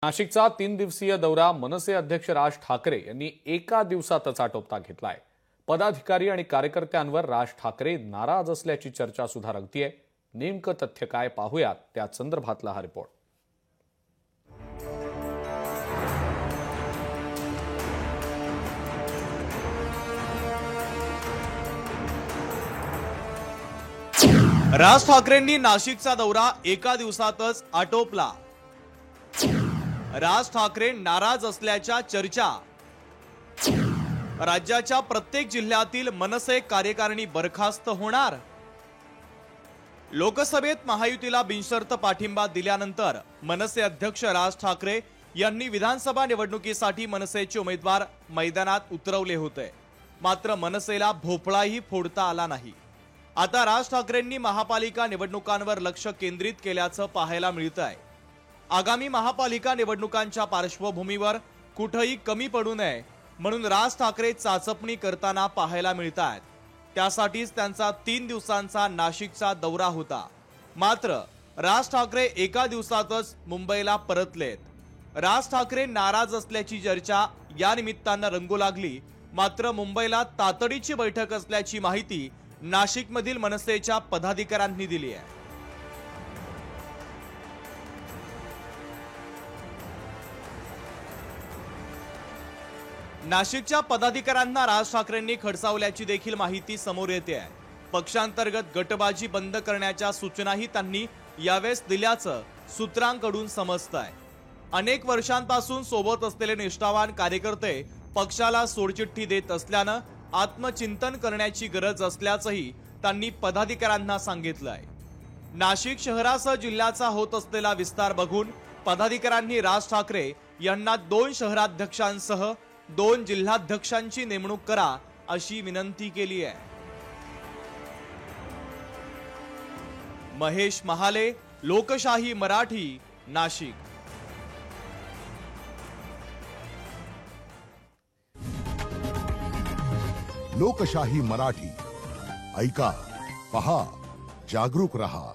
नाशिकचा 3 दिवसीय दौरा मनसे अध्यक्ष राज ठाकरे यांनी एका दिवसातच आटोपता घेतलाय। पदाधिकारी आणि कार्यकर्त्यांवर राज ठाकरे नाराज असल्याची चर्चा सुद्धा रंगतीये। नेमकं तथ्य काय पाहूयात त्या संदर्भातला हा रिपोर्ट। राज ठाकरेंनी नाशिकचा दौरा एका दिवसातच आटोपला। राज ठाकरे नाराज असल्याच्या चर्चा। राज्याच्या प्रत्येक जिल्ह्यातील मनसे कार्यकारिणी बरखास्त होणार। लोकसभेत महायुतीला बिनशर्त पाठिंबा दिल्यानंतर मनसे अध्यक्ष राज ठाकरे यांनी विधानसभा निवडणुकीसाठी मनसेचे उमेदवार मैदानात उतरवले होते, मात्र मनसेला भोपळाही फोडता आला नाही। आता राज ठाकरेंनी महापालिका निवडणुकांवर लक्ष केंद्रित केल्याचं पाहायला मिळतंय। आगामी महापालिका निवडणुकांच्या पार्श्वभूमीवर कुठेही कमी पडू नये म्हणून राज ठाकरे चाचपणी करताना पाहायला मिळतात। त्यासाठीच त्यांचा 3 दिवसांचा नाशिकचा दौरा होता। मात्र राज ठाकरे एका दिवसातच मुंबईला परतलेत। राज ठाकरे नाराज असल्याची चर्चा या निमित्तानं रंगू लागली। मात्र मुंबईला तातडीची बैठक असल्याची माहिती नाशिकमधील मनसेच्या पदाधिकाऱ्यांनी दिली आहे। नाशिकच्या पदाधिकाऱ्यांना राज ठाकरेंनी खडसावल्याची देखील माहिती समोर येते आहे। पक्षांतर्गत गटबाजी बंद करण्याच्या सूचनाही त्यांनी यावेळेस दिल्याचं सूत्रांकडून समजतंय। अनेक वर्षांपासून सोबत असलेले निष्ठावान कार्यकर्ते पक्षाला सोडचिठ्ठी देत असल्यानं आत्मचिंतन करण्याची गरज असल्याचंही त्यांनी पदाधिकाऱ्यांना सांगितलंय। नाशिक शहरासह जिल्ह्याचा होत असलेला विस्तार बघून पदाधिकाऱ्यांनी राज ठाकरे यांना 2 शहराध्यक्षांसह 2 जिल्हाध्यक्षांची नेमणूक करा अशी विनंती केली आहे। महेश महाले, लोकशाही मराठी, नाशिक। लोकशाही मराठी ऐका, पहा, जागरूक रहा।